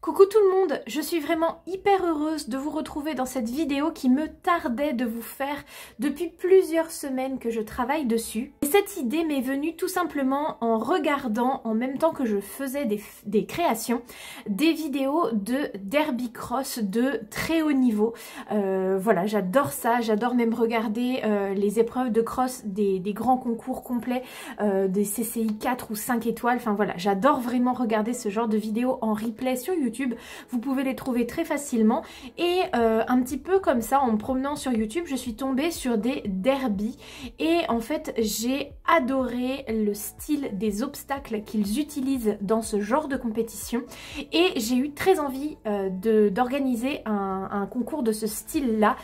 Coucou tout le monde, je suis vraiment hyper heureuse de vous retrouver dans cette vidéo qui me tardait de vous faire depuis plusieurs semaines que je travaille dessus. Et cette idée m'est venue tout simplement en regardant, en même temps que je faisais des créations, des vidéos de derby cross de très haut niveau. Voilà, j'adore ça, j'adore même regarder les épreuves de cross des grands concours complets, des CCI 4 ou 5 étoiles. Enfin voilà, j'adore vraiment regarder ce genre de vidéos en replay sur YouTube. Vous pouvez les trouver très facilement et un petit peu comme ça, en me promenant sur YouTube, je suis tombée sur des derbies et en fait j'ai adoré le style des obstacles qu'ils utilisent dans ce genre de compétition et j'ai eu très envie d'organiser un concours de ce style là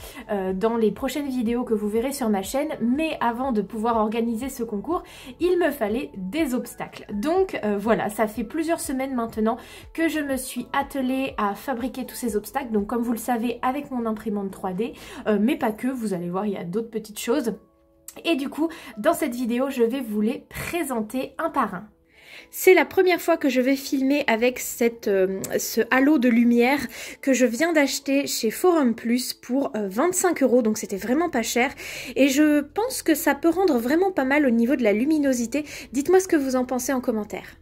dans les prochaines vidéos que vous verrez sur ma chaîne. Mais avant de pouvoir organiser ce concours, il me fallait des obstacles. Donc voilà, ça fait plusieurs semaines maintenant que je me suis attelée à fabriquer tous ces obstacles, donc comme vous le savez avec mon imprimante 3D, mais pas que, vous allez voir il y a d'autres petites choses. Et du coup dans cette vidéo je vais vous les présenter un par un. C'est la première fois que je vais filmer avec ce halo de lumière que je viens d'acheter chez Forum Plus pour 25 €, donc c'était vraiment pas cher. Et je pense que ça peut rendre vraiment pas mal au niveau de la luminosité. Dites-moi ce que vous en pensez en commentaire.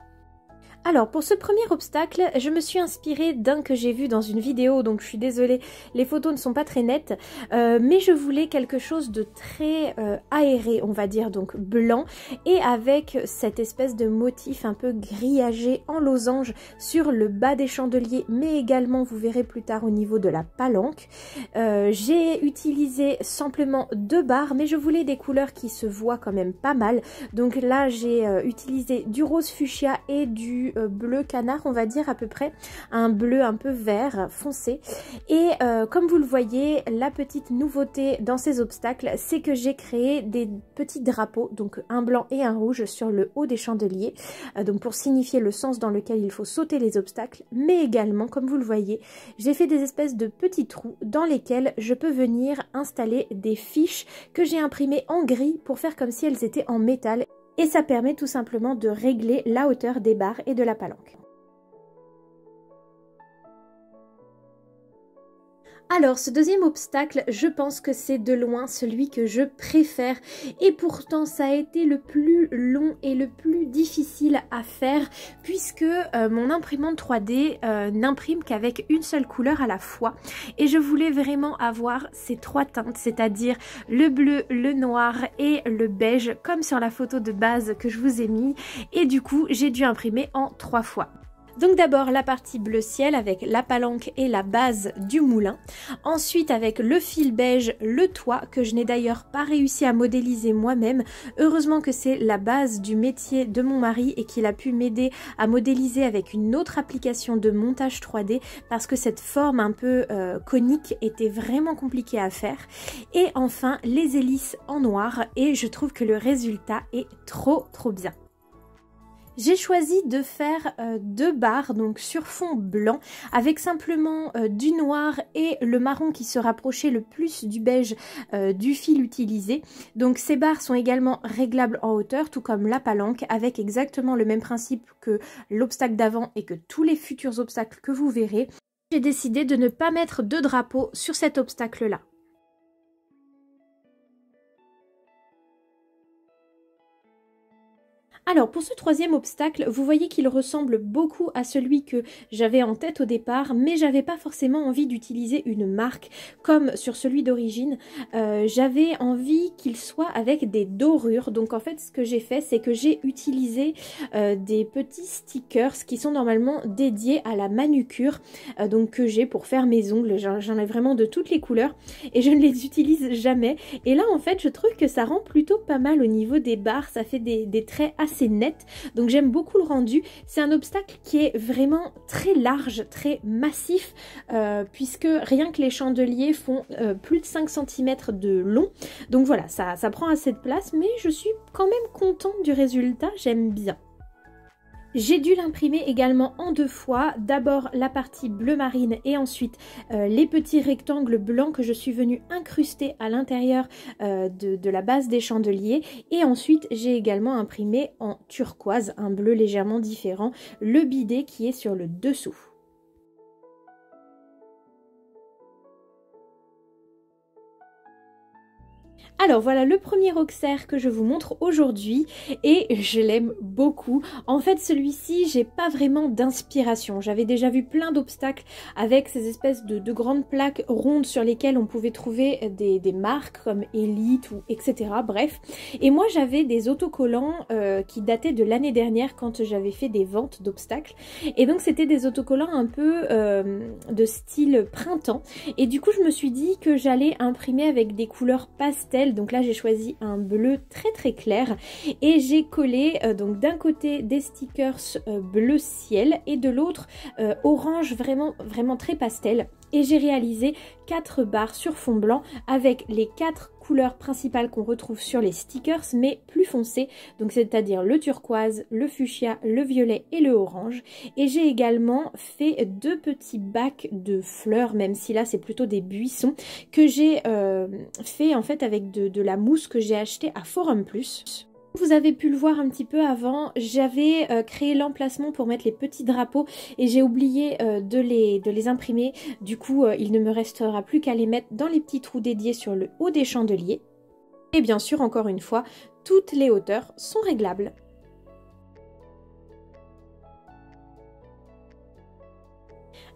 Alors pour ce premier obstacle, je me suis inspirée d'un que j'ai vu dans une vidéo, donc je suis désolée, les photos ne sont pas très nettes, mais je voulais quelque chose de très aéré, on va dire, donc blanc, et avec cette espèce de motif un peu grillagé en losange sur le bas des chandeliers, mais également, vous verrez plus tard, au niveau de la palanque. J'ai utilisé simplement 2 barres, mais je voulais des couleurs qui se voient quand même pas mal, donc là j'ai utilisé du rose fuchsia et du bleu canard, on va dire à peu près, un bleu un peu vert foncé. Et comme vous le voyez, la petite nouveauté dans ces obstacles, c'est que j'ai créé des petits drapeaux, donc un blanc et un rouge sur le haut des chandeliers, donc pour signifier le sens dans lequel il faut sauter les obstacles, mais également, comme vous le voyez, j'ai fait des espèces de petits trous dans lesquels je peux venir installer des fiches que j'ai imprimées en gris pour faire comme si elles étaient en métal. Et ça permet tout simplement de régler la hauteur des barres et de la palanque. Alors ce deuxième obstacle, je pense que c'est de loin celui que je préfère et pourtant ça a été le plus long et le plus difficile à faire puisque mon imprimante 3D n'imprime qu'avec une seule couleur à la fois et je voulais vraiment avoir ces 3 teintes, c'est-à-dire le bleu, le noir et le beige comme sur la photo de base que je vous ai mis, et du coup j'ai dû imprimer en 3 fois. Donc d'abord la partie bleu ciel avec la palanque et la base du moulin. Ensuite avec le fil beige, le toit, que je n'ai d'ailleurs pas réussi à modéliser moi-même. Heureusement que c'est la base du métier de mon mari et qu'il a pu m'aider à modéliser avec une autre application de montage 3D parce que cette forme un peu conique était vraiment compliquée à faire. Et enfin les hélices en noir, et je trouve que le résultat est trop bien. J'ai choisi de faire 2 barres donc sur fond blanc avec simplement du noir et le marron qui se rapprochait le plus du beige du fil utilisé. Donc ces barres sont également réglables en hauteur, tout comme la palanque, avec exactement le même principe que l'obstacle d'avant et que tous les futurs obstacles que vous verrez. J'ai décidé de ne pas mettre de drapeau sur cet obstacle là. Alors pour ce troisième obstacle, vous voyez qu'il ressemble beaucoup à celui que j'avais en tête au départ, mais j'avais pas forcément envie d'utiliser une marque comme sur celui d'origine. J'avais envie qu'il soit avec des dorures, donc en fait ce que j'ai fait, c'est que j'ai utilisé des petits stickers qui sont normalement dédiés à la manucure, donc que j'ai pour faire mes ongles. J'en ai vraiment de toutes les couleurs et je ne les utilise jamais. Et là en fait je trouve que ça rend plutôt pas mal au niveau des barres, ça fait des traits assez net, donc j'aime beaucoup le rendu. C'est un obstacle qui est vraiment très large, très massif, puisque rien que les chandeliers font plus de 5 cm de long, donc voilà, ça prend assez de place, mais je suis quand même contente du résultat, j'aime bien. J'ai dû l'imprimer également en 2 fois, d'abord la partie bleu marine et ensuite les petits rectangles blancs que je suis venue incruster à l'intérieur de la base des chandeliers, et ensuite j'ai également imprimé en turquoise, un bleu légèrement différent, le bidet qui est sur le dessous. Alors voilà le premier Auxerre que je vous montre aujourd'hui et je l'aime beaucoup. En fait celui-ci j'ai pas vraiment d'inspiration. J'avais déjà vu plein d'obstacles avec ces espèces de grandes plaques rondes sur lesquelles on pouvait trouver des marques comme Elite ou etc. Bref. Et moi j'avais des autocollants qui dataient de l'année dernière quand j'avais fait des ventes d'obstacles. Et donc c'était des autocollants un peu de style printemps. Et du coup je me suis dit que j'allais imprimer avec des couleurs pastel. Donc là j'ai choisi un bleu très clair et j'ai collé donc d'un côté des stickers bleu ciel et de l'autre orange vraiment très pastel. Et j'ai réalisé 4 barres sur fond blanc avec les 4 couleurs principales qu'on retrouve sur les stickers mais plus foncées, donc c'est-à-dire le turquoise, le fuchsia, le violet et le orange. Et j'ai également fait 2 petits bacs de fleurs, même si là c'est plutôt des buissons, que j'ai fait en fait avec de la mousse que j'ai acheté à Forum Plus. Vous avez pu le voir un petit peu avant, j'avais créé l'emplacement pour mettre les petits drapeaux et j'ai oublié de les imprimer. Du coup, il ne me restera plus qu'à les mettre dans les petits trous dédiés sur le haut des chandeliers. Et bien sûr, encore une fois, toutes les hauteurs sont réglables.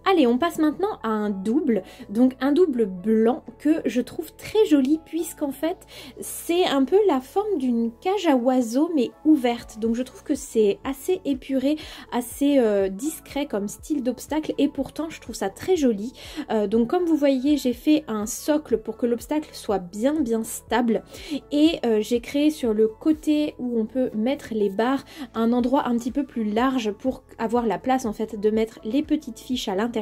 Allez, on passe maintenant à un double, donc un double blanc que je trouve très joli puisqu'en fait c'est un peu la forme d'une cage à oiseaux mais ouverte. Donc je trouve que c'est assez épuré, assez discret comme style d'obstacle et pourtant je trouve ça très joli. Donc comme vous voyez j'ai fait un socle pour que l'obstacle soit bien stable et j'ai créé sur le côté où on peut mettre les barres un endroit un petit peu plus large pour avoir la place en fait de mettre les petites fiches à l'intérieur.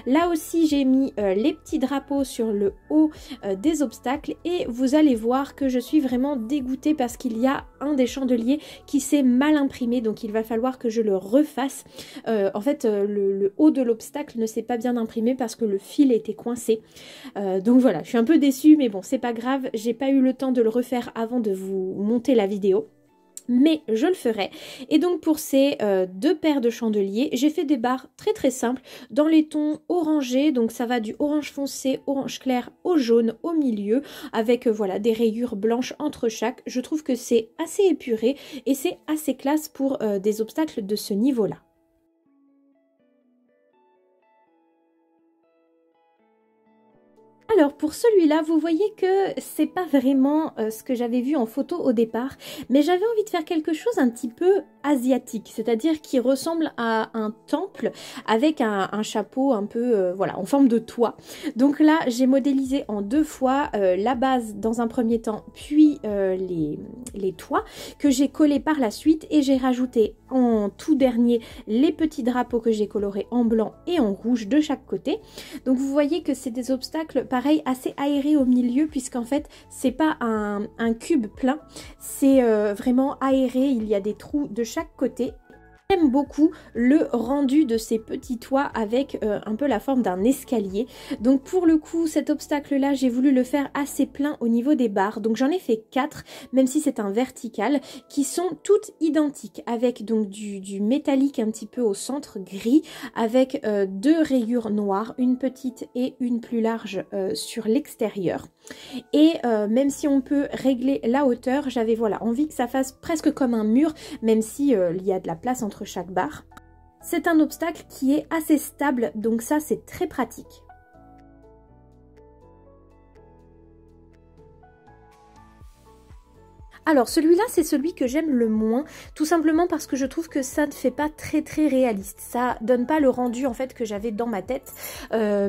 Là aussi j'ai mis les petits drapeaux sur le haut des obstacles et vous allez voir que je suis vraiment dégoûtée parce qu'il y a un des chandeliers qui s'est mal imprimé, donc il va falloir que je le refasse. En fait le haut de l'obstacle ne s'est pas bien imprimé parce que le fil était coincé. Donc voilà, je suis un peu déçue mais bon c'est pas grave, j'ai pas eu le temps de le refaire avant de vous monter la vidéo. Mais je le ferai. Et donc pour ces 2 paires de chandeliers, j'ai fait des barres très simples dans les tons orangés. Donc ça va du orange foncé, orange clair au jaune au milieu avec voilà des rayures blanches entre chaque. Je trouve que c'est assez épuré et c'est assez classe pour des obstacles de ce niveau-là. Alors pour celui-là, vous voyez que c'est pas vraiment ce que j'avais vu en photo au départ, mais j'avais envie de faire quelque chose un petit peu asiatique, c'est-à-dire qui ressemble à un temple avec un chapeau un peu voilà en forme de toit. Donc là j'ai modélisé en 2 fois la base dans un premier temps, puis les toits que j'ai collés par la suite et j'ai rajouté en tout dernier les petits drapeaux que j'ai colorés en blanc et en rouge de chaque côté. Donc vous voyez que c'est des obstacles pareil assez aérés au milieu puisqu'en fait c'est pas un cube plein, c'est vraiment aéré, il y a des trous de chaque côté. J'aime beaucoup le rendu de ces petits toits avec un peu la forme d'un escalier. Donc pour le coup cet obstacle là j'ai voulu le faire assez plein au niveau des barres. Donc j'en ai fait 4 même si c'est un vertical qui sont toutes identiques avec donc du métallique un petit peu au centre gris avec 2 rayures noires, une petite et une plus large sur l'extérieur. Et même si on peut régler la hauteur, j'avais voilà envie que ça fasse presque comme un mur même si il y a de la place entre chaque barre. C'est un obstacle qui est assez stable, donc ça c'est très pratique. Alors celui-là c'est celui que j'aime le moins, tout simplement parce que je trouve que ça ne fait pas très réaliste, ça donne pas le rendu en fait que j'avais dans ma tête,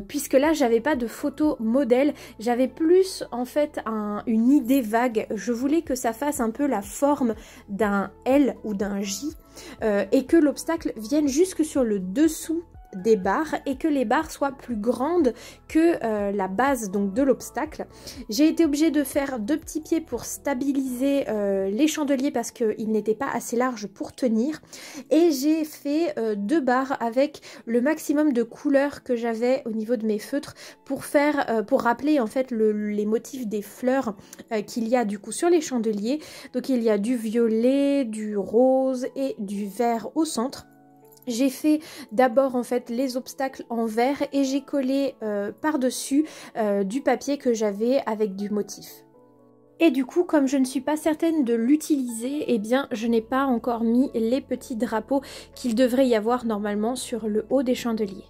puisque là j'avais pas de photo modèle, j'avais plus en fait une idée vague, je voulais que ça fasse un peu la forme d'un L ou d'un J, et que l'obstacle vienne jusque sur le dessous des barres et que les barres soient plus grandes que la base donc de l'obstacle. J'ai été obligée de faire 2 petits pieds pour stabiliser les chandeliers parce qu'ils n'étaient pas assez larges pour tenir et j'ai fait 2 barres avec le maximum de couleurs que j'avais au niveau de mes feutres pour faire pour rappeler en fait les motifs des fleurs qu'il y a du coup sur les chandeliers. Donc il y a du violet, du rose et du vert au centre. J'ai fait d'abord en fait les obstacles en vert et j'ai collé par-dessus du papier que j'avais avec du motif. Et du coup, comme je ne suis pas certaine de l'utiliser, eh bien je n'ai pas encore mis les petits drapeaux qu'il devrait y avoir normalement sur le haut des chandeliers.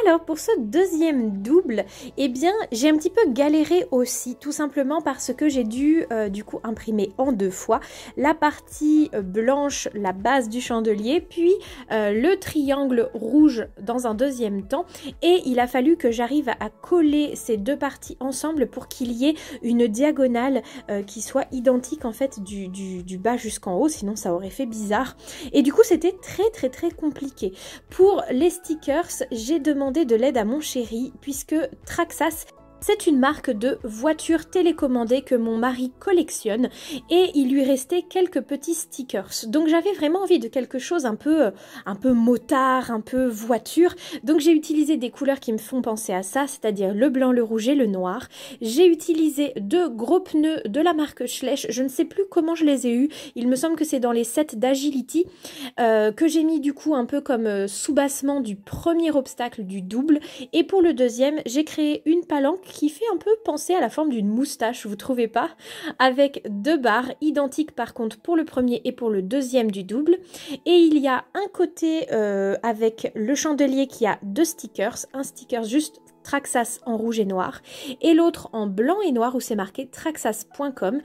Alors pour ce deuxième double, eh bien j'ai un petit peu galéré aussi, tout simplement parce que j'ai dû du coup imprimer en deux fois la partie blanche, la base du chandelier, puis le triangle rouge dans un deuxième temps, et il a fallu que j'arrive à coller ces deux parties ensemble pour qu'il y ait une diagonale qui soit identique en fait du bas jusqu'en haut, sinon ça aurait fait bizarre. Et du coup c'était très compliqué. Pour les stickers, j'ai demandé de l'aide à mon chéri puisque Traxxas, c'est une marque de voitures télécommandées que mon mari collectionne et il lui restait quelques petits stickers. Donc j'avais vraiment envie de quelque chose un peu motard, un peu voiture. Donc j'ai utilisé des couleurs qui me font penser à ça, c'est-à-dire le blanc, le rouge et le noir. J'ai utilisé deux gros pneus de la marque Schleich. Je ne sais plus comment je les ai eus. Il me semble que c'est dans les sets d'Agility que j'ai mis du coup un peu comme soubassement du premier obstacle du double. Et pour le deuxième, j'ai créé une palanque qui fait un peu penser à la forme d'une moustache, vous trouvez pas? Avec deux barres identiques par contre pour le premier et pour le deuxième du double. Et il y a un côté avec le chandelier qui a deux stickers, un sticker juste Traxxas en rouge et noir et l'autre en blanc et noir où c'est marqué traxxas.com.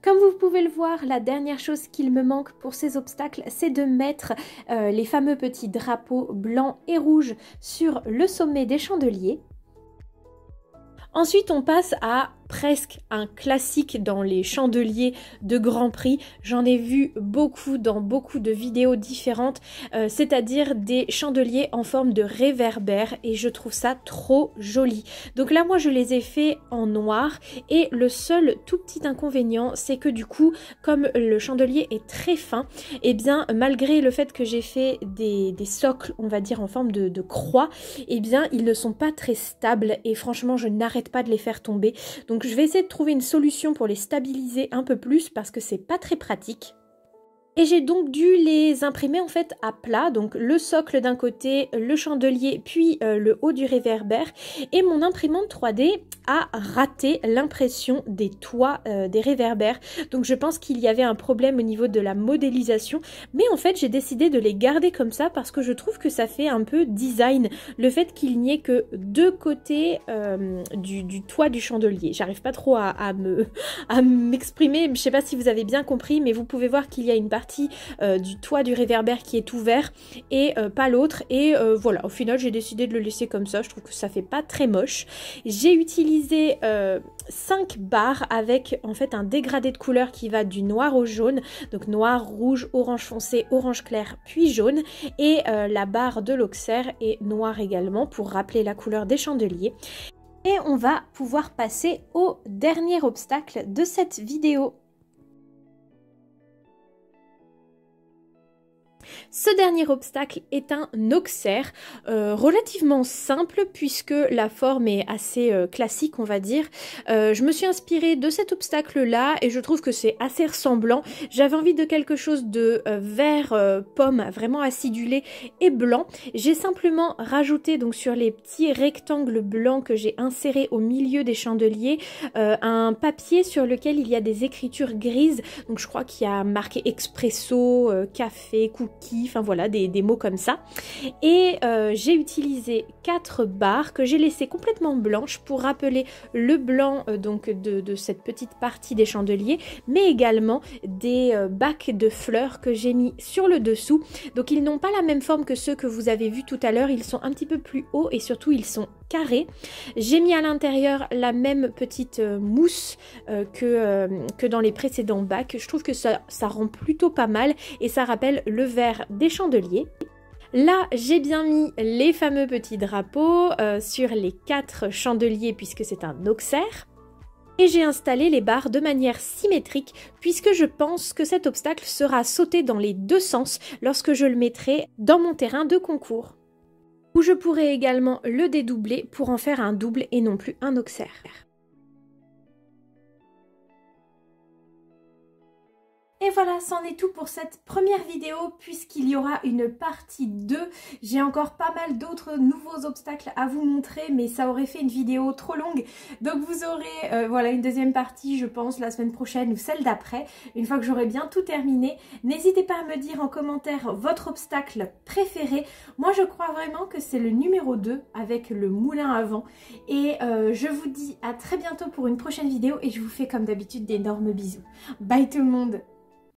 Comme vous pouvez le voir, la dernière chose qu'il me manque pour ces obstacles, c'est de mettre les fameux petits drapeaux blancs et rouges sur le sommet des chandeliers. Ensuite, on passe à presque un classique dans les chandeliers de Grand Prix. J'en ai vu beaucoup dans beaucoup de vidéos différentes, c'est-à-dire des chandeliers en forme de réverbère et je trouve ça trop joli. Donc là, moi, je les ai fait en noir et le seul tout petit inconvénient, c'est que du coup, comme le chandelier est très fin, et bien malgré le fait que j'ai fait des socles, on va dire en forme de croix, et bien ils ne sont pas très stables et franchement, je n'arrête pas de les faire tomber. Donc je vais essayer de trouver une solution pour les stabiliser un peu plus parce que c'est pas très pratique. Et j'ai donc dû les imprimer en fait à plat, donc le socle d'un côté, le chandelier, puis le haut du réverbère. Et mon imprimante 3D a raté l'impression des toits des réverbères. Donc je pense qu'il y avait un problème au niveau de la modélisation. Mais en fait j'ai décidé de les garder comme ça parce que je trouve que ça fait un peu design. Le fait qu'il n'y ait que deux côtés du toit du chandelier. J'arrive pas trop à m'exprimer, je sais pas si vous avez bien compris, mais vous pouvez voir qu'il y a une partie du toit du réverbère qui est ouvert et pas l'autre et voilà, au final j'ai décidé de le laisser comme ça, je trouve que ça fait pas très moche. J'ai utilisé 5 barres avec en fait un dégradé de couleur qui va du noir au jaune, donc noir, rouge, orange foncé, orange clair puis jaune, et la barre de l'Auxerre est noire également pour rappeler la couleur des chandeliers. Et on va pouvoir passer au dernier obstacle de cette vidéo. Ce dernier obstacle est un Auxerre relativement simple puisque la forme est assez classique, on va dire. Je me suis inspirée de cet obstacle là et je trouve que c'est assez ressemblant. J'avais envie de quelque chose de vert pomme, vraiment acidulé et blanc. J'ai simplement rajouté donc sur les petits rectangles blancs que j'ai insérés au milieu des chandeliers un papier sur lequel il y a des écritures grises. Donc je crois qu'il y a marqué expresso, café, cookie, enfin voilà, des mots comme ça. Et j'ai utilisé 4 barres que j'ai laissées complètement blanches pour rappeler le blanc donc de cette petite partie des chandeliers, mais également des bacs de fleurs que j'ai mis sur le dessous. Donc ils n'ont pas la même forme que ceux que vous avez vus tout à l'heure, ils sont un petit peu plus hauts et surtout ils sont carrés. J'ai mis à l'intérieur la même petite mousse que dans les précédents bacs. Je trouve que ça rend plutôt pas mal et ça rappelle le vert des chandeliers. Là, j'ai bien mis les fameux petits drapeaux sur les 4 chandeliers puisque c'est un Auxerre. Et j'ai installé les barres de manière symétrique puisque je pense que cet obstacle sera sauté dans les deux sens lorsque je le mettrai dans mon terrain de concours. Où je pourrai également le dédoubler pour en faire un double et non plus un Auxerre. Et voilà, c'en est tout pour cette première vidéo puisqu'il y aura une partie 2. J'ai encore pas mal d'autres nouveaux obstacles à vous montrer mais ça aurait fait une vidéo trop longue. Donc vous aurez voilà, une deuxième partie je pense la semaine prochaine ou celle d'après. Une fois que j'aurai bien tout terminé. N'hésitez pas à me dire en commentaire votre obstacle préféré. Moi je crois vraiment que c'est le numéro 2 avec le moulin à vent. Et je vous dis à très bientôt pour une prochaine vidéo et je vous fais comme d'habitude d'énormes bisous. Bye tout le monde!